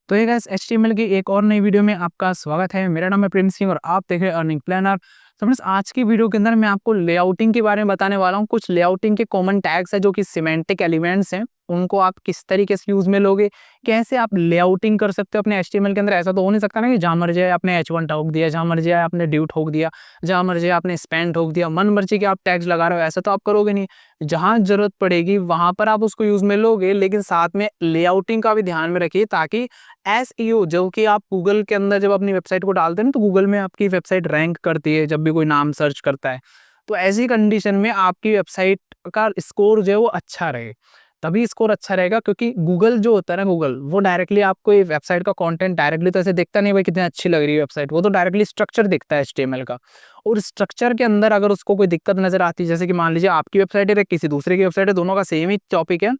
तो ये guys HTML की एक और नई वीडियो में आपका स्वागत है। मेरा नाम है प्रेम सिंह और आप देख रहे हैं अर्निंग प्लानर। तो फ्रेंड्स, आज की वीडियो के अंदर मैं आपको लेआउटिंग के बारे में बताने वाला हूँ। कुछ लेआउटिंग के कॉमन टैग्स है जो कि सिमेंटिक एलिमेंट्स हैं, उनको आप किस तरीके से यूज में लोगे, कैसे आप लेआउटिंग कर सकते हो अपने एचटीएमएल के अंदर। ऐसा तो हो नहीं सकता ना कि जहां मर्जी आपने H1 ठोक दिया, जहां मर्जी आपने ड्यू ठोक दिया, जहां मर्जी आपने स्पैन ठोक दिया, मन मर्जी के आप टैग्स लगा रहे हो, ऐसा तो आप करोगे नहीं। जहां जरूरत पड़ेगी वहां पर आप उसको यूज में लोगे, लेकिन साथ में लेआउटिंग का भी ध्यान में रखिए ताकि एसईओ जो कि आप गूगल के अंदर जब अपनी वेबसाइट को डालते हैं ना, तो गूगल में आपकी वेबसाइट रैंक करती है जब भी कोई नाम सर्च करता है। तो ऐसी कंडीशन में आपकी वेबसाइट का स्कोर जो है वो अच्छा रहे, तभी स्कोर अच्छा रहेगा। क्योंकि गूगल जो होता है ना, गूगल वो डायरेक्टली आपको ये वेबसाइट का कंटेंट डायरेक्टली तो ऐसे देखता नहीं भाई कितनी अच्छी लग रही है वेबसाइट, वो तो डायरेक्टली स्ट्रक्चर देखता है एचटीएमएल का। और स्ट्रक्चर के अंदर अगर उसको कोई दिक्कत नजर आती है, जैसे कि मान लीजिए आपकी वेबसाइट है किसी दूसरे की वेबसाइट है, दोनों का सेम ही टॉपिक है,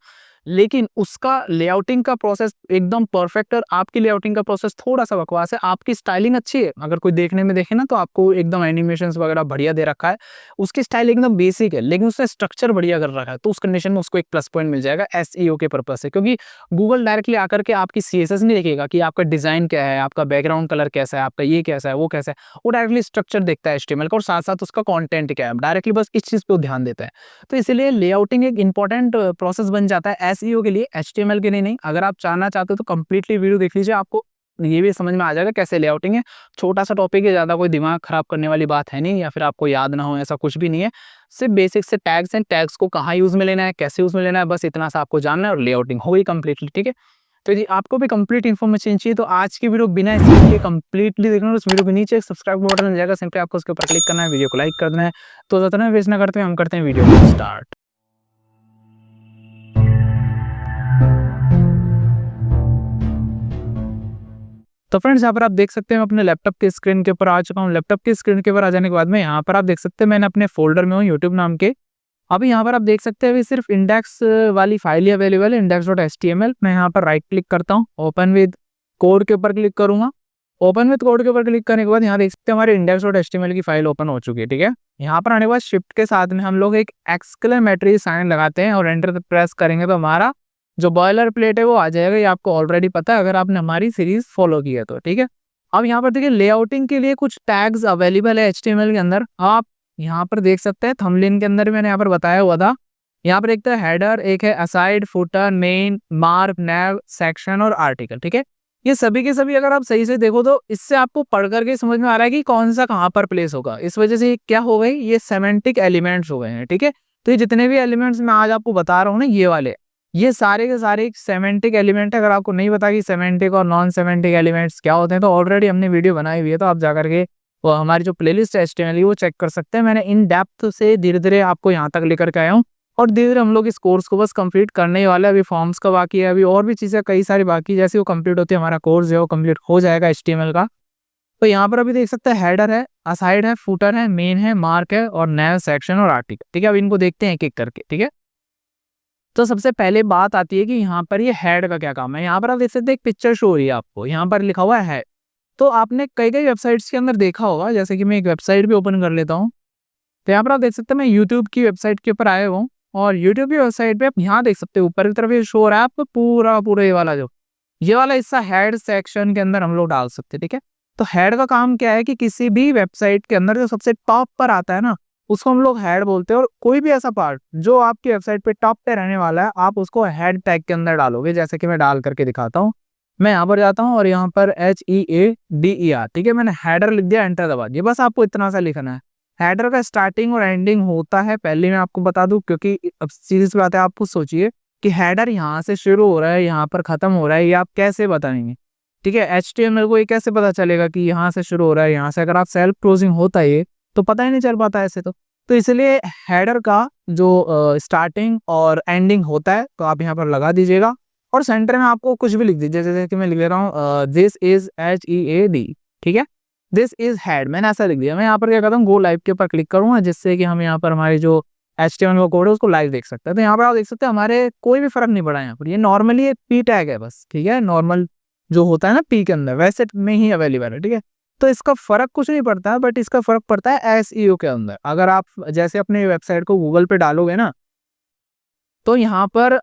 लेकिन उसका लेआउटिंग का प्रोसेस एकदम परफेक्ट और आपकी लेआउटिंग का प्रोसेस थोड़ा सा बकवास है, आपकी स्टाइलिंग अच्छी है, अगर कोई देखने में देखे ना तो आपको एकदम एनिमेशंस वगैरह बढ़िया दे रखा है, उसकी स्टाइल एकदम बेसिक है, लेकिन उसने स्ट्रक्चर बढ़िया कर रखा है, तो उस कंडीशन में उसको एक प्लस पॉइंट मिल जाएगा एसईओ के पर्पस से। क्योंकि गूगल डायरेक्टली आकर के आपकी सीएसएस नहीं देखेगा कि आपका डिजाइन क्या है, आपका बैकग्राउंड कलर कैसा है, आपका ये कैसा है, वो कैसा है। वो डायरेक्टली स्ट्रक्चर देखता है एचटीएमएल का और साथ साथ उसका कंटेंट क्या है, डायरेक्टली बस इस चीज पे ध्यान देता है। तो इसलिए लेआउटिंग एक इंपॉर्टेंट प्रोसेस बन जाता है एसईओ के लिए, एचटीएमएल के लिए नहीं। अगर आप जानना चाहते हो तो कंप्लीटली वीडियो देख लीजिए, आपको ये भी समझ में आ जाएगा कैसे लेआउटिंग है। छोटा सा टॉपिक है, ज्यादा कोई दिमाग खराब करने वाली बात है नहीं, या फिर आपको याद ना हो ऐसा कुछ भी नहीं है। सिर्फ बेसिक से टैग्स हैं, टैग्स को कहाँ यूज में लेना है, कैसे यूज में लेना है, बस इतना सा आपको जानना है और लेआउटिंग हो गई कंप्लीटली। ठीक है, तो यदि आपको भी कंप्लीट इन्फॉर्मेशन चाहिए तो आज की वीडियो बिना स्किप किए कंप्लीटली देखना। उस वीडियो के नीचे एक सब्सक्राइब बटन मिल जाएगा, सिंपली आपको उसके ऊपर क्लिक करना है, वीडियो को लाइक कर देना है। तो ज्यादा ना वेस्ट ना करते हैं, हम करते हैं वीडियो को स्टार्ट। तो फ्रेंड्स, यहाँ पर आप देख सकते हैं मैं अपने लैपटॉप के स्क्रीन के ऊपर आ चुका हूँ। लैपटॉप के स्क्रीन के ऊपर आ जाने के बाद में यहाँ पर आप देख सकते हैं मैंने अपने फोल्डर में हूँ यूट्यूब नाम के। अभी यहाँ पर आप देख सकते हैं अभी सिर्फ इंडेक्स वाली फाइल ही अवेलेबल है, index.html। मैं यहाँ पर राइट क्लिक करता हूँ, ओपन विद कोड के ऊपर क्लिक करूंगा। ओपन विद कोड के ऊपर क्लिक करने के बाद यहाँ देख सकते हैं हमारे index.html की फाइल ओपन हो चुकी है। ठीक है, यहाँ पर आने के बाद शिफ्ट के साथ में हम लोग एक एक्सक्लेमेटरी साइन लगाते हैं और एंटर प्रेस करेंगे तो हमारा जो बॉयलर प्लेट है वो आ जाएगा। ये आपको ऑलरेडी पता है अगर आपने हमारी सीरीज फॉलो की है तो। ठीक है, अब यहाँ पर देखिए लेआउटिंग के लिए कुछ टैग्स अवेलेबल है एचटीएमएल के अंदर। आप यहाँ पर देख सकते हैं थंबनेल के अंदर मैंने यहाँ पर बताया हुआ था। यहाँ पर एक तो हेडर, एक है असाइड, फुटर, मेन, मार्क, नैव, सेक्शन और आर्टिकल। ठीक है, ये सभी के सभी अगर आप सही से देखो तो इससे आपको पढ़ करके समझ में आ रहा है कि कौन सा कहाँ पर प्लेस होगा। इस वजह से क्या हो गई, ये सेमेंटिक एलिमेंट्स हो गए हैं। ठीक है, तो ये जितने भी एलिमेंट्स मैं आज आपको बता रहा हूँ ना, ये वाले ये सारे के सारे सेमेंटिक एलिमेंट है। अगर आपको नहीं पता कि सेमेंटिक और नॉन सेमेंटिक एलिमेंट्स क्या होते हैं तो ऑलरेडी हमने वीडियो बनाई हुई है, तो आप जाकर के वो हमारी जो प्लेलिस्ट है एचटीएमएल वो चेक कर सकते हैं। मैंने इन डेप्थ से धीरे धीरे आपको यहाँ तक लेकर के आया हूँ और धीरे धीरे हम लोग इस कोर्स को बस कंप्लीट करने ही वाले हैं। अभी फॉर्म्स का बाकी है, अभी और भी चीज़ें कई सारी बाकी, जैसे वो कंप्लीट होती है हमारा कोर्स जो है वो कंप्लीट हो जाएगा एचटीएमएल का। तो यहाँ पर अभी देख सकते हैं हेडर है, असाइड है, फुटर है, मेन है, मार्क है और नैव, सेक्शन और आर्टिकल। ठीक है, अब इनको देखते हैं एक एक करके। ठीक है, तो सबसे पहले बात आती है कि यहाँ पर ये हेड का क्या काम है। यहाँ पर आप देख सकते हैं एक पिक्चर शो हो रही है आपको, यहाँ पर लिखा हुआ है। तो आपने कई कई वेबसाइट्स के अंदर देखा होगा, जैसे कि मैं एक वेबसाइट भी ओपन कर लेता हूँ। तो यहाँ पर आप देख सकते हैं मैं यूट्यूब की वेबसाइट के ऊपर आया हूँ और यूट्यूब की वेबसाइट पे आप यहाँ देख सकते हो ऊपर की तरफ ये शो हो रहा है आपको पूरा पूरा ये वाला हिस्सा हेड सेक्शन के अंदर हम लोग डाल सकते हैं। ठीक है, तो हेड का काम क्या है कि किसी भी वेबसाइट के अंदर जो सबसे टॉप पर आता है ना, उसको हम लोग हेड बोलते हैं। और कोई भी ऐसा पार्ट जो आपकी वेबसाइट पे टॉप पे रहने वाला है, आप उसको हेड टैग के अंदर डालोगे। जैसे कि मैं डाल करके दिखाता हूँ, मैं यहाँ पर जाता हूँ और यहाँ पर HEADER, ठीक है, मैंने हेडर लिख दिया, एंटर दबा दिया। बस आपको इतना सा लिखना है। हेडर का स्टार्टिंग और एंडिंग होता है, पहले मैं आपको बता दूं, क्योंकि अब सीधी सी बात है, आपको सोचिए कि हेडर यहाँ से शुरू हो रहा है, यहाँ पर खत्म हो रहा है, ये आप कैसे बताएंगे। ठीक है, एचटीएमएल को ये कैसे पता चलेगा कि यहाँ से शुरू हो रहा है, यहाँ से, अगर आप सेल्फ क्लोजिंग होता है ये तो पता ही नहीं चल पाता ऐसे तो इसलिए हेडर का जो स्टार्टिंग और एंडिंग होता है तो आप यहाँ पर लगा दीजिएगा और सेंटर में आपको कुछ भी लिख दीजिए। जैसे कि मैं लिख ले रहा हूँ दिस इज HEAD। ठीक है, दिस इज हेड, मैंने ऐसा लिख दिया। मैं यहाँ पर क्या करता हूँ, गो लाइव के ऊपर क्लिक करूंगा, जिससे कि हम यहाँ पर हमारी जो HTML का कोड है उसको लाइव देख सकते हैं। तो यहाँ पर आप देख सकते हैं हमारे कोई भी फर्क नहीं पड़ा यहाँ पर, ये नॉर्मली पी टैग है बस। ठीक है, नॉर्मल जो होता है ना पी के अंदर वैसे में ही अवेलेबल है। ठीक है, तो इसका फर्क कुछ नहीं पड़ता है, बट इसका फर्क पड़ता है एसईओ के अंदर। अगर आप जैसे अपने वेबसाइट को गूगल पे डालोगे ना, तो यहाँ पर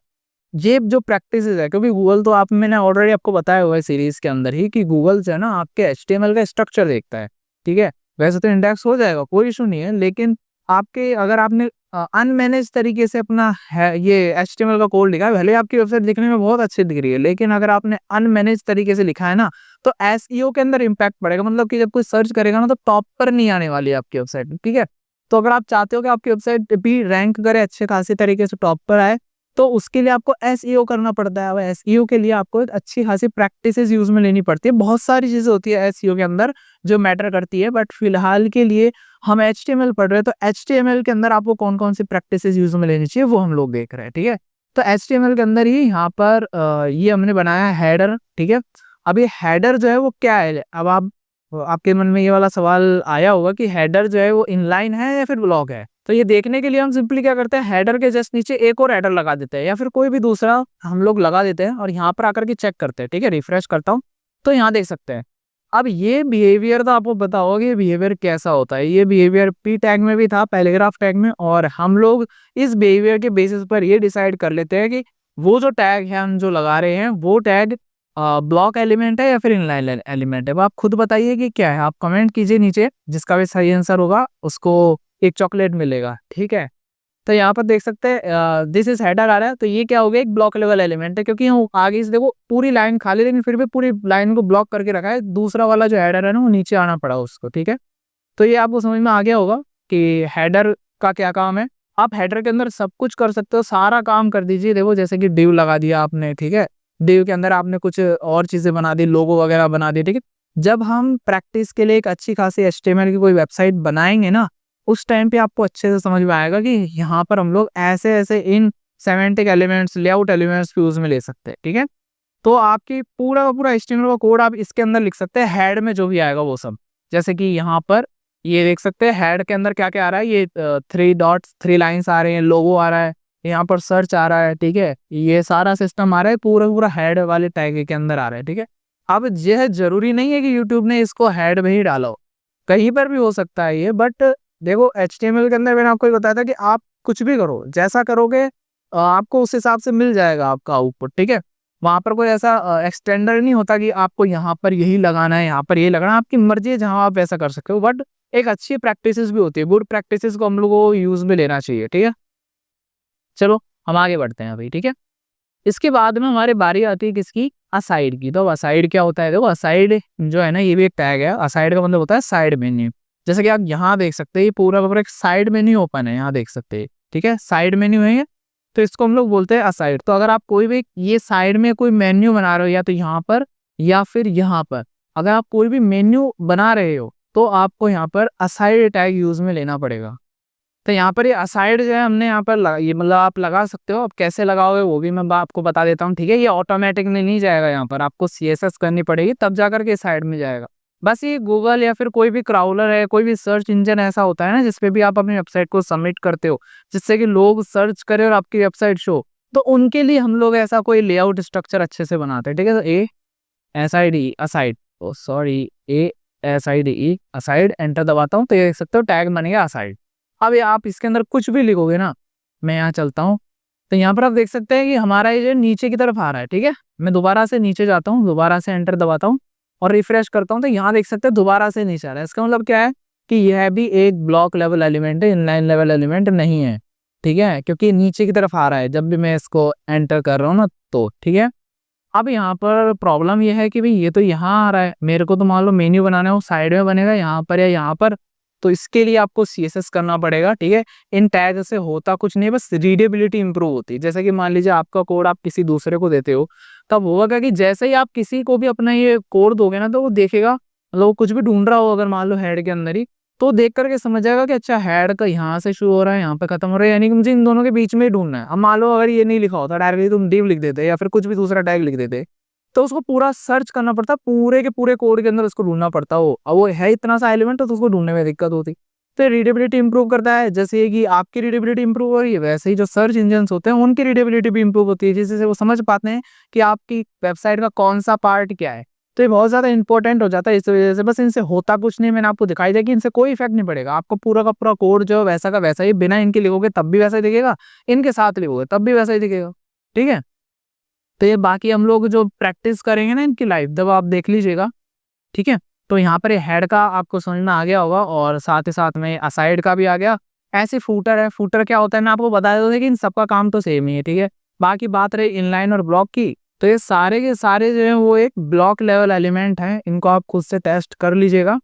ये जो प्रैक्टिस है, क्योंकि गूगल तो आप मैंने ऑलरेडी आपको बताया हुआ है सीरीज के अंदर ही कि गूगल जो है ना आपके HTML का स्ट्रक्चर देखता है, ठीक है। वैसे तो इंडेक्स हो जाएगा, कोई इशू नहीं है, लेकिन आपके अगर आपने अनमैनेज तरीके से अपना है ये HTML का कोड लिखा है, भले आपकी वेबसाइट दिखने में बहुत अच्छी दिख रही है, लेकिन अगर आपने अनमैनेज तरीके से लिखा है ना तो SEO के अंदर इम्पैक्ट पड़ेगा। मतलब कि जब कोई सर्च करेगा ना तो टॉप पर नहीं आने वाली है आपकी वेबसाइट, ठीक है। तो अगर आप चाहते हो कि आपकी वेबसाइट भी रैंक करे अच्छे खासी तरीके से टॉप पर आए, तो उसके लिए आपको SEO करना पड़ता है। अब SEO के लिए आपको एक अच्छी खासी प्रैक्टिसेस यूज में लेनी पड़ती है। बहुत सारी चीजें होती है SEO के अंदर जो मैटर करती है, बट फिलहाल के लिए हम HTML पढ़ रहे हैं, तो HTML के अंदर आपको कौन कौन सी प्रैक्टिसेस यूज में लेनी चाहिए वो हम लोग देख रहे हैं, ठीक है। तो HTML के अंदर ही यहाँ पर ये हमने बनाया है हेडर, ठीक है। अब ये हेडर जो है वो क्या है, अब आपके मन में ये वाला सवाल आया होगा कि हेडर जो है वो इनलाइन है या फिर ब्लॉक है। तो ये देखने के लिए हम सिंपली क्या करते हैं, हेडर के जस्ट नीचे एक और हेडर लगा देते हैं या फिर कोई भी दूसरा हम लोग लगा देते हैं और यहाँ पर आकर के चेक करते हैं, ठीक है। रिफ्रेश करता हूँ तो यहाँ देख सकते हैं। अब ये बिहेवियर तो आपको पता होगा कि ये बिहेवियर कैसा होता है। ये बिहेवियर P टैग में भी था, पैराग्राफ टैग में, और हम लोग इस बिहेवियर के बेसिस पर ये डिसाइड कर लेते हैं कि वो जो टैग है हम जो लगा रहे हैं वो टैग ब्लॉक एलिमेंट है या फिर इनलाइन एलिमेंट है। वो आप खुद बताइए कि क्या है, आप कमेंट कीजिए नीचे, जिसका भी सही आंसर होगा उसको एक चॉकलेट मिलेगा, ठीक है। तो यहाँ पर देख सकते हैं दिस इज हेडर आ रहा है, तो ये क्या हो गया, एक ब्लॉक लेवल एलिमेंट है, क्योंकि हम आगे से देखो पूरी लाइन खाली, लेकिन फिर भी पूरी लाइन को ब्लॉक करके रखा है। दूसरा वाला जो हेडर है ना वो नीचे आना पड़ा उसको, ठीक है। तो ये आपको समझ में आ गया होगा कि हेडर का क्या काम है। आप हेडर के अंदर सब कुछ कर सकते हो, सारा काम कर दीजिए। देखो जैसे कि डिव लगा दिया आपने, ठीक है, डिव के अंदर आपने कुछ और चीजें बना दी, लोगो वगैरह बना दी, ठीक है। जब हम प्रैक्टिस के लिए एक अच्छी खासी HTML की कोई वेबसाइट बनाएंगे ना, उस टाइम पे आपको अच्छे से समझ में आएगा कि यहाँ पर हम लोग ऐसे ऐसे इन semantic elements, layout elements use में ले सकते हैं, ठीक है। तो आपकी पूरा का पूरा HTML का कोड आप इसके अंदर लिख सकते हैं, हेड में जो भी आएगा वो सब। जैसे कि यहाँ पर ये देख सकते हैं हेड के अंदर क्या क्या आ रहा है, ये 3 डॉट्स 3 लाइन्स आ रहे हैं, लोगो आ रहा है, यहाँ पर सर्च आ रहा है, ठीक है। ये सारा सिस्टम आ रहा है, पूरा पूरा हेड वाले टैग के अंदर आ रहा है, ठीक है। अब यह जरूरी नहीं है कि यूट्यूब ने इसको हेड में ही डाला हो, कहीं पर भी हो सकता है ये। बट देखो HTML के अंदर मैंने आपको ये बताया था कि आप कुछ भी करो, जैसा करोगे आपको उस हिसाब से मिल जाएगा आपका आउटपुट, ठीक है। वहां पर कोई ऐसा एक्सटेंडर नहीं होता कि आपको यहाँ पर यही लगाना है, यहाँ पर यही लगाना है, आपकी मर्जी है, जहां आप वैसा कर सकते हो। बट एक अच्छी प्रैक्टिसेस भी होती है, गुड प्रैक्टिसेस को हम लोग को यूज में लेना चाहिए, ठीक है। चलो हम आगे बढ़ते हैं अभी, ठीक है। इसके बाद में हमारी बारी आती है किसकी, असाइड की। तो असाइड क्या होता है, देखो असाइड जो है ना ये भी एक टैग है। असाइड का मतलब होता है साइड मेन्यू। जैसे कि आप यहाँ देख सकते हैं, ये पूरा का पूरा एक साइड मेन्यू ओपन है, यहाँ देख सकते हैं, ठीक है, साइड मेन्यू है ये। तो इसको हम लोग बोलते हैं असाइड। तो अगर आप कोई भी ये साइड में कोई मेन्यू बना रहे हो, या तो यहाँ पर या फिर यहाँ पर, अगर आप कोई भी मेन्यू बना रहे हो तो आपको यहाँ पर असाइड टैग यूज में लेना पड़ेगा। तो यहाँ पर ये असाइड जो है हमने यहाँ पर ये मतलब आप लगा सकते हो। अब कैसे लगाओगे वो भी मैं आपको बता देता हूँ, ठीक है। ये ऑटोमेटिक नहीं जाएगा, यहाँ पर आपको CSS करनी पड़ेगी तब जाकर के साइड में जाएगा। बस ये गूगल या फिर कोई भी क्राउलर है, कोई भी सर्च इंजन ऐसा होता है ना जिसपे भी आप अपनी वेबसाइट को सबमिट करते हो, जिससे कि लोग सर्च करें और आपकी वेबसाइट शो, तो उनके लिए हम लोग ऐसा कोई लेआउट स्ट्रक्चर अच्छे से बनाते हैं, ठीक है। तो ASID असाइड, ओ सॉरी ASIDE असाइड, एंटर दबाता हूँ तो ये देख सकते हो टैग बन गया असाइड। अब ये आप इसके अंदर कुछ भी लिखोगे ना, मैं यहाँ चलता हूँ तो यहाँ पर आप देख सकते हैं कि हमारा ये जो नीचे की तरफ आ रहा है, ठीक है। मैं दोबारा से नीचे जाता हूँ, दोबारा से एंटर दबाता हूँ और रिफ्रेश करता हूँ, तो यहाँ देख सकते हैं दोबारा से नीचे आ रहा है। इसका मतलब क्या है कि यह भी एक ब्लॉक लेवल एलिमेंट है, इनलाइन लेवल एलिमेंट नहीं है, ठीक है, क्योंकि नीचे की तरफ आ रहा है जब भी मैं इसको एंटर कर रहा हूँ ना, तो ठीक है। अब यहाँ पर प्रॉब्लम यह है कि भाई ये तो यहाँ आ रहा है, मेरे को तो मान लो मेन्यू बनाना है वो साइड में बनेगा यहाँ पर या यहाँ पर, तो इसके लिए आपको CSS करना पड़ेगा, ठीक है। इन टैग से होता कुछ नहीं, बस रीडेबिलिटी इंप्रूव होती है। जैसे कि मान लीजिए आपका कोड आप किसी दूसरे को देते हो, तब होगा क्या कि जैसे ही आप किसी को भी अपना ये कोड दोगे ना, तो वो देखेगा, मतलब वो कुछ भी ढूंढ रहा हो अगर मान लो हेड के अंदर ही, तो देख करके समझ जाएगा कि अच्छा हेड का यहाँ से शुरू हो रहा है, यहाँ पे खत्म हो रहा है, यानी कि मुझे इन दोनों के बीच में ही ढूंढना है। अब मान लो अगर ये नहीं लिखा होता, डायरेक्टली तुम डिव लिख देते या फिर कुछ भी दूसरा टैग लिख देते, तो उसको पूरा सर्च करना पड़ता, पूरे के पूरे कोड के अंदर उसको ढूंढना पड़ता हो। अब वो है इतना सा एलिमेंट, तो उसको ढूंढने में दिक्कत होती। तो रीडेबिलिटी इंप्रूव करता है, जैसे कि आपकी रीडेबिलिटी इंप्रूव हो रही है, वैसे ही जो सर्च इंजन होते हैं उनकी रीडेबिलिटी भी इंप्रूव होती है, जिससे वो समझ पाते हैं कि आपकी वेबसाइट का कौन सा पार्ट क्या है। तो ये बहुत ज़्यादा इंपॉर्टेंट हो जाता है। इस वजह से बस इनसे होता कुछ नहीं, मैंने आपको दिखाई दिया कि इनसे कोई इफेक्ट नहीं पड़ेगा। आपको पूरा का पूरा कोड जो वैसा का वैसा ही, बिना इनके लिखोगे तब भी वैसा ही दिखेगा, इनके साथ लिखोगे तब भी वैसा ही दिखेगा, ठीक है। तो ये बाकी हम लोग जो प्रैक्टिस करेंगे ना इनकी लाइव, तब आप देख लीजिएगा, ठीक है। तो यहाँ पर हेड का आपको समझ में आ गया होगा और साथ ही साथ में असाइड का भी आ गया। ऐसे फूटर है, फूटर क्या होता है मैं आपको बता देता हूँ कि इन सबका काम तो सेम ही है, ठीक है। बाकी बात रही इनलाइन और ब्लॉक की, तो ये सारे के सारे जो है वो एक ब्लॉक लेवल एलिमेंट हैं, इनको आप खुद से टेस्ट कर लीजिएगा।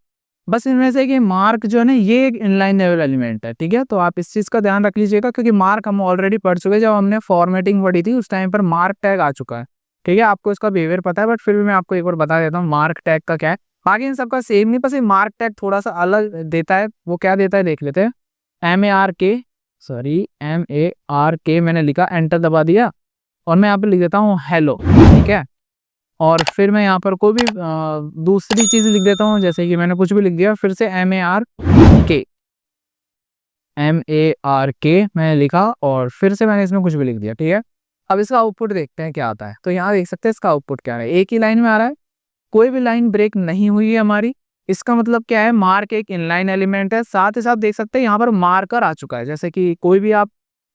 बस इनमें से कि मार्क जो है ना ये एक इनलाइन लेवल एलिमेंट है, ठीक है। तो आप इस चीज़ का ध्यान रख लीजिएगा क्योंकि मार्क हम ऑलरेडी पढ़ चुके हैं, जब हमने फॉर्मेटिंग पढ़ी थी उस टाइम पर मार्क टैग आ चुका है, ठीक है। आपको इसका बिहेवियर पता है, बट फिर भी मैं आपको एक बार बता देता हूँ मार्क टैग का क्या है। बाकी इन सबका सेम नहीं, बस ये मार्क टैग थोड़ा सा अलग देता है। वो क्या देता है देख लेते हैं। MARK मैंने लिखा, एंटर दबा दिया और मैं यहाँ पे लिख देता हूँ हेलो, ठीक है। और फिर मैं यहाँ पर कोई भी दूसरी चीज़ लिख देता हूँ, जैसे कि मैंने कुछ भी लिख दिया, फिर से MARK मैंने लिखा और फिर से मैंने इसमें कुछ भी लिख दिया, ठीक है। अब इसका आउटपुट देखते हैं क्या आता है। तो यहाँ देख सकते हैं इसका आउटपुट क्या है, एक ही लाइन में आ रहा है, कोई भी लाइन ब्रेक नहीं हुई है हमारी। इसका मतलब क्या है, मार्क एक इनलाइन एलिमेंट है। साथ ही साथ देख सकते हैं यहाँ पर मार्कर आ चुका है, जैसे कि कोई भी आप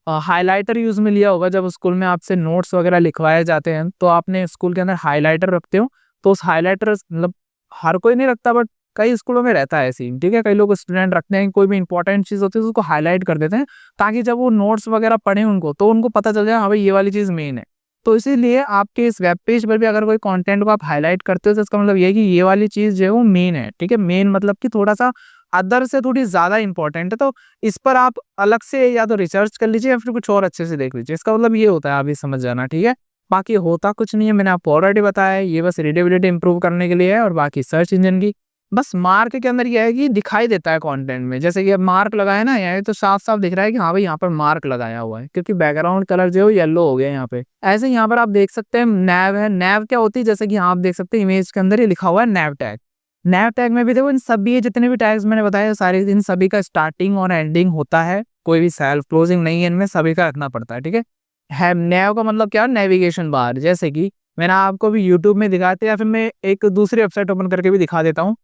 हाइलाइटर यूज में लिया होगा, जब स्कूल में आपसे नोट्स वगैरह लिखवाए जाते हैं तो आपने स्कूल के अंदर हाइलाइटर रखते हो, तो उस हाइलाइटर मतलब हर कोई नहीं रखता, बट कई स्कूलों में रहता है ऐसी, ठीक है। कई लोग स्टूडेंट रखते हैं, कोई भी इंपॉर्टेंट चीज़ होती है उसको हाईलाइट कर देते हैं, ताकि जब वो नोट्स वगैरह पढ़ें उनको तो उनको पता चल जाए हाँ भाई ये वाली चीज़ मेन है। तो इसीलिए आपके इस वेब पेज पर भी अगर कोई कंटेंट को आप हाईलाइट करते हो तो इसका मतलब ये है कि ये वाली चीज़ जो है वो मेन है, ठीक है। मेन मतलब कि थोड़ा सा अदर से थोड़ी ज़्यादा इंपॉर्टेंट है, तो इस पर आप अलग से या तो रिसर्च कर लीजिए या फिर कुछ और अच्छे से देख लीजिए। इसका मतलब ये होता है, आप ये समझ जाना, ठीक है। बाकी होता कुछ नहीं है, मैंने आपको ऑलरेडी बताया है, ये बस रीडेबिलिटी इंप्रूव करने के लिए है और बाकी सर्च इंजन की। बस मार्क के अंदर ये है कि दिखाई देता है कंटेंट में, जैसे कि अब मार्क लगाया ना यहाँ तो साफ साफ दिख रहा है कि हाँ भाई यहाँ पर मार्क लगाया हुआ है, क्योंकि बैकग्राउंड कलर जो है येलो हो गया यहाँ पे। ऐसे यहाँ पर आप देख सकते हैं नैव है। नैव क्या होती है, जैसे कि यहाँ आप देख सकते हैं इमेज के अंदर ये लिखा हुआ है नैव टैग। नैव टैग में भी देखो इन सभी जितने भी टैग्स मैंने बताया सारे, इन सभी का स्टार्टिंग और एंडिंग होता है, कोई भी सेल्फ क्लोजिंग नहीं है इनमें, सभी का रखना पड़ता है, ठीक है। नैव का मतलब क्या, नेविगेशन बार, जैसे कि मैंने आपको भी यूट्यूब में दिखाया था या फिर मैं एक दूसरी वेबसाइट ओपन करके भी दिखा देता हूँ।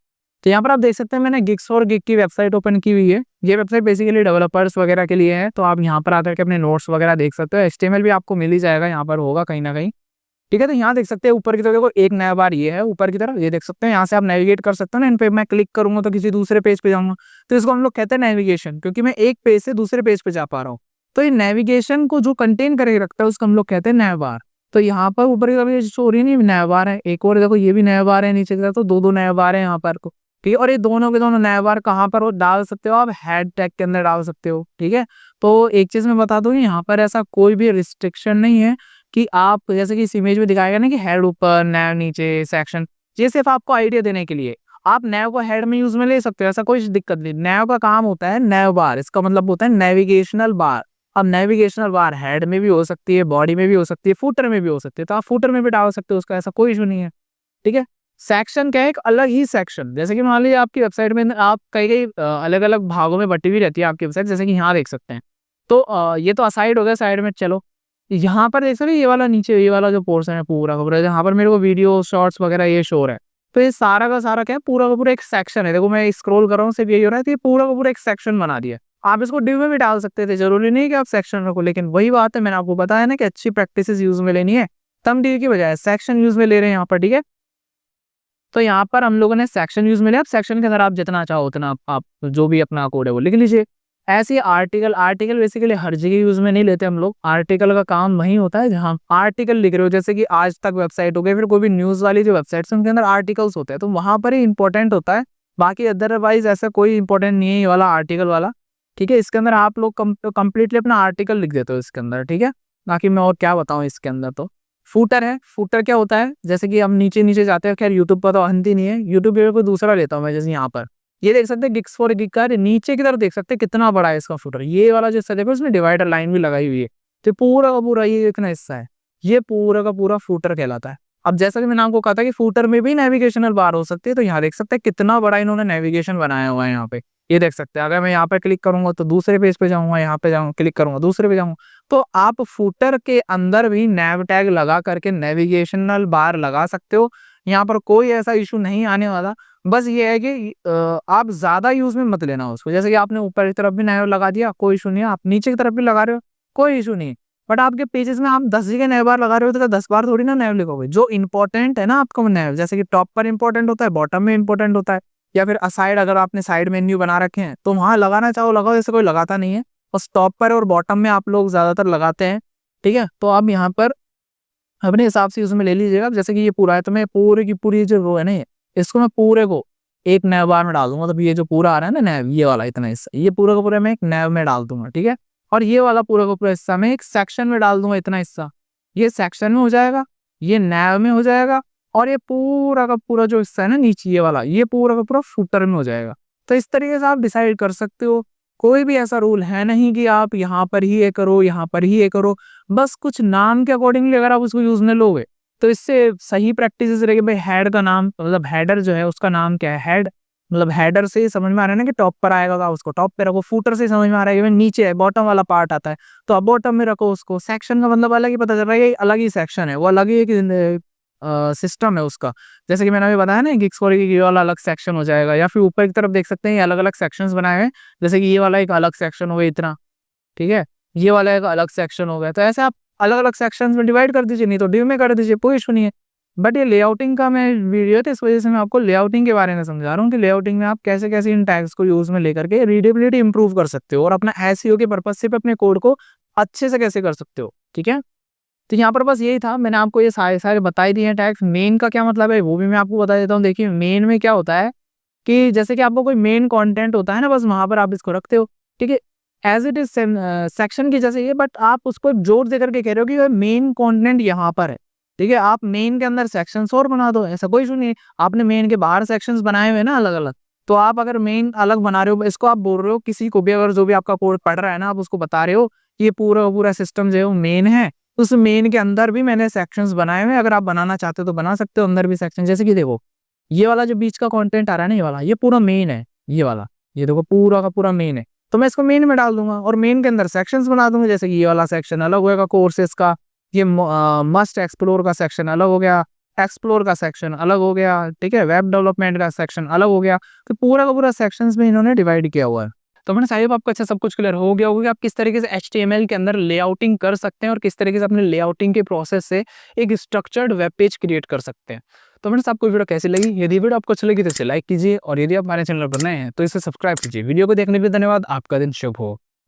तो यहाँ पर आप देख सकते हैं मैंने गिग्स फॉर गिग की वेबसाइट ओपन की हुई है। ये वेबसाइट बेसिकली डेवलपर्स वगैरह के लिए है, तो आप यहाँ पर आकर के अपने नोट्स वगैरह देख सकते हो। HTML भी आपको मिल ही जाएगा, यहाँ पर होगा कहीं ना कहीं, ठीक है। तो यहाँ देख सकते हैं ऊपर की तरफ देखो एक नया बार ये है, ऊपर की तरफ ये देख सकते हैं, यहाँ से आप नेविगेट कर सकते हो ना। इन पे मैं क्लिक करूंगा तो किसी दूसरे पेज पे जाऊंगा, तो इसको हम लोग कहते हैं नेविगेशन, क्योंकि मैं एक पेज से दूसरे पेज पे जा पा रहा हूँ। तो ये नेविगेशन को जो कंटेन करके रखता है उसको हम लोग कहते हैं नया बार। तो यहाँ पर ऊपर की तरफ शो हो रही है नहीं नया बार है, एक और देखो ये भी नया बार है नीचे की तरफ, तो दो नया बार है यहाँ पर को, ठीक है। और ये दोनों के दोनों नया बार कहाँ पर वो डाल सकते हो, आप हेड टैग के अंदर डाल सकते हो, ठीक है। तो एक चीज मैं बता दूं, यहाँ पर ऐसा कोई भी रिस्ट्रिक्शन नहीं है कि आप जैसे कि इस इमेज में दिखाएगा ना कि हेड ऊपर नैव नीचे सेक्शन, ये सिर्फ आपको आइडिया देने के लिए। आप नैव को हेड में यूज में ले सकते हो, ऐसा कोई दिक्कत नहीं। नैव का काम होता है नैव बार, इसका मतलब होता है नेविगेशनल बार। अब नेविगेशनल बार हेड में भी हो सकती है, बॉडी में भी हो सकती है, फुटर में भी हो सकती है, तो आप फुटर में भी डाल सकते हो, उसका ऐसा कोई इशू नहीं है, ठीक है। सेक्शन क्या है, एक अलग ही सेक्शन, जैसे कि मान लीजिए आपकी वेबसाइट में आप कई अलग अलग भागों में बटी हुई रहती है आपकी वेबसाइट, जैसे कि यहाँ देख सकते हैं। तो ये तो असाइड हो गया साइड में, चलो यहाँ पर देख सकते ये वाला नीचे ये वाला जो पोर्शन है पूरा का पूरा, यहाँ पर मेरे को वीडियो शॉर्ट्स वगैरह ये शो है। तो ये सारा का सारा क्या है, पूरा का पूरा एक सेक्शन है। देखो मैं स्क्रॉल कर रहा हूँ, सिर्फ यही हो रहा है, तो ये पूरा का पूरा एक सेक्शन बना दिया। आप इसको डिव में भी डाल सकते थे, जरूरी नहीं कि आप सेक्शन रखो, लेकिन वही बात है मैंने आपको बताया ना कि अच्छी प्रैक्टिस यूज में लेनी है, तम डिव की बजाय सेक्शन यूज में ले रहे हैं यहाँ पर, ठीक है। तो यहाँ पर हम लोगों ने सेक्शन यूज में लिया। अब सेक्शन के अंदर आप जितना चाहो उतना आप जो भी अपना कोड है वो लिख लीजिए। ऐसे आर्टिकल बेसिकली हर जगह यूज में नहीं लेते हम लोग। आर्टिकल का काम वही होता है जहाँ आर्टिकल लिख रहे हो, जैसे कि आज तक वेबसाइट हो गई, फिर कोई भी न्यूज वाली जो वेबसाइट्स उनके अंदर आर्टिकल्स होते हैं, तो वहां पर ही इंपॉर्टेंट होता है। बाकी अदरवाइज ऐसा कोई इंपॉर्टेंट नहीं है ये वाला आर्टिकल वाला, ठीक है। इसके अंदर आप लोग कंप्लीटली अपना आर्टिकल लिख देते हो इसके अंदर, ठीक है। बाकी मैं और क्या बताऊँ इसके अंदर। तो फूटर है, फूटर क्या होता है, जैसे कि हम नीचे नीचे जाते हैं, खैर यूट्यूब पर तो अंत ही नहीं है, यूट्यूब पे कोई दूसरा लेता हूँ मैं, जैसे यहाँ पर ये देख सकते हैं गिग्स फॉर गिग का, नीचे की तरफ देख सकते हैं कितना बड़ा है इसका फुटर। ये वाला जो हिस्सा देखो इसमें डिवाइडर लाइन भी लगाई हुई है, तो पूरा का पूरा ये इतना हिस्सा है, ये पूरा का पूरा फुटर कहलाता है। अब जैसा कि मैंने आपको कहा था कि फुटर में भी नेविगेशनल बार हो सकती है, तो यहाँ देख सकते हैं कितना बड़ा इन्होंने नेविगेशन बनाया हुआ है। यहाँ पे ये देख सकते हैं, अगर मैं यहाँ पे क्लिक करूंगा तो दूसरे पेज पे जाऊंगा, यहाँ पे जाऊंगा क्लिक करूंगा दूसरे पे जाऊंगा। तो आप फुटर के अंदर भी नैव टैग लगा करके नेविगेशनल बार लगा सकते हो, यहाँ पर कोई ऐसा इशू नहीं आने वाला। बस ये है कि आप ज्यादा यूज में मत लेना उसको, जैसे कि आपने ऊपर की तरफ भी नैव लगा दिया कोई इशू नहीं है, आप नीचे की तरफ भी लगा रहे हो कोई इशू नहीं है, बट आपके पेजेस में आप 10 जगह नैव बार लगा रहे हो तो 10 बार थोड़ी ना नैव लिखोगे। जो इंपॉर्टेंट है ना आपका नैव, जैसे कि टॉप पर इंपॉर्टेंट होता है, बॉटम में इंपॉर्टेंट होता है, या फिर असाइड अगर आपने साइड मेन्यू बना रखे हैं तो वहां लगाना चाहो लगाओ, जैसे कोई लगाता नहीं है। बस टॉप पर और बॉटम में आप लोग ज्यादातर लगाते हैं, ठीक है। तो आप यहाँ पर अपने हिसाब से उसमें ले लीजिएगा। जैसे कि ये पूरा है तो मैं पूरे की पूरी जो वो है ना, इसको मैं पूरे को एक नैव बार में डाल दूंगा। तो ये जो पूरा आ रहा है ना नैव, ये वाला इतना हिस्सा, ये पूरा का पूरा मैं एक नैव में डाल दूंगा, ठीक है। और ये वाला पूरा का पूरा हिस्सा मैं एक सेक्शन में डाल दूंगा, इतना हिस्सा ये सेक्शन में हो जाएगा, ये नैव में हो जाएगा, और ये पूरा का पूरा जो हिस्सा है ना नीचे ये वाला, ये पूरा का पूरा फुटर में हो जाएगा। तो इस तरीके से आप डिसाइड कर सकते हो। कोई भी ऐसा रूल है नहीं कि आप यहाँ पर ही ये करो, यहाँ पर ही ये करो। बस कुछ नाम के अकॉर्डिंगली अगर आप उसको यूज में लोगे तो इससे सही प्रैक्टिस रहेगी। भाई हेड का नाम, मतलब हेडर जो है उसका नाम क्या है, हेड, मतलब हेडर से ही समझ में आ रहा है ना कि टॉप पर आएगा, उसको टॉप पे रखो। फूटर से समझ में आ रहा है कि नीचे है, बॉटम वाला पार्ट आता है तो अब बॉटम में रखो उसको। सेक्शन का मतलब अलग ही पता चल रहा है, ये अलग ही सेक्शन है, वो अलग ही एक सिस्टम है उसका। जैसे कि मैंने अभी बताया ना गिग्स फॉर ये वाला अलग सेक्शन हो जाएगा, या फिर ऊपर की तरफ देख सकते हैं ये अलग अलग सेक्शंस बनाए हुए हैं। जैसे कि ये वाला एक अलग सेक्शन हो गया इतना, ठीक है, ये वाला एक अलग सेक्शन हो गया। तो ऐसे आप अलग अलग सेक्शंस में डिवाइड कर दीजिए, नहीं तो डिव में कर दीजिए, कोई इशू नहीं है। बट ये लेआउटिंग का मैं वीडियो है तो इस वजह से मैं आपको लेआउटिंग के बारे में समझा रहा हूँ कि लेआउटिंग में आप कैसे कैसे इन टैग्स को यूज में लेकर के रीडेबिलिटी इंप्रूव कर सकते हो और अपना एसईओ के पर्पज से अपने कोड को अच्छे से कैसे कर सकते हो, ठीक है। तो यहाँ पर बस यही था, मैंने आपको ये सारे सारे बता ही दिए हैं टैग्स। मेन का क्या मतलब है वो भी मैं आपको बता देता हूँ। देखिए मेन में क्या होता है कि जैसे कि आपको कोई मेन कंटेंट होता है ना, बस वहां पर आप इसको रखते हो, ठीक है, एज इट इज सेक्शन की जैसे ये, बट आप उसको जोर दे करके कह रहे हो कि मेन कंटेंट यहाँ पर है, ठीक है। आप मेन के अंदर सेक्शंस और बना दो, ऐसा कोई इशू नहीं है। आपने मेन के बाहर सेक्शंस बनाए हुए ना अलग अलग, तो आप अगर मेन अलग बना रहे हो, इसको आप बोल रहे हो किसी को भी, अगर जो भी आपका कोड पढ़ रहा है ना, आप उसको बता रहे हो कि ये पूरा पूरा सिस्टम जो है वो मेन है, उस मेन के अंदर भी मैंने सेक्शंस बनाए हुए हैं। अगर आप बनाना चाहते हो तो बना सकते हो अंदर भी सेक्शन। जैसे कि देखो ये वाला जो बीच का कंटेंट आ रहा है ना, ये वाला, ये पूरा मेन है, ये वाला, ये देखो पूरा का पूरा मेन है। तो मैं इसको मेन में डाल दूंगा और मेन के अंदर सेक्शंस बना दूंगा। जैसे कि ये वाला सेक्शन अलग होगा कोर्सेज का, ये मस्ट एक्सप्लोर का सेक्शन अलग हो गया, एक्सप्लोर का सेक्शन अलग हो गया, ठीक है, वेब डेवलपमेंट का सेक्शन अलग हो गया। तो पूरा का पूरा सेक्शंस में इन्होंने डिवाइड किया हुआ है। तो मैंने साहिब आपको अच्छा सब कुछ क्लियर हो गया होगा कि आप किस तरीके से HTML के अंदर लेआउटिंग कर सकते हैं और किस तरीके से अपने लेआउटिंग के प्रोसेस से एक स्ट्रक्चर्ड वेब पेज क्रिएट कर सकते हैं। तो फ्रेंड्स आपको वीडियो कैसी लगी? यदि वीडियो आपको अच्छी लगी तो इसे लाइक कीजिए और यदि आप हमारे चैनल पर नए हैं तो इसे सब्सक्राइब कीजिए। वीडियो को देखने के लिए धन्यवाद। आपका दिन शुभ हो।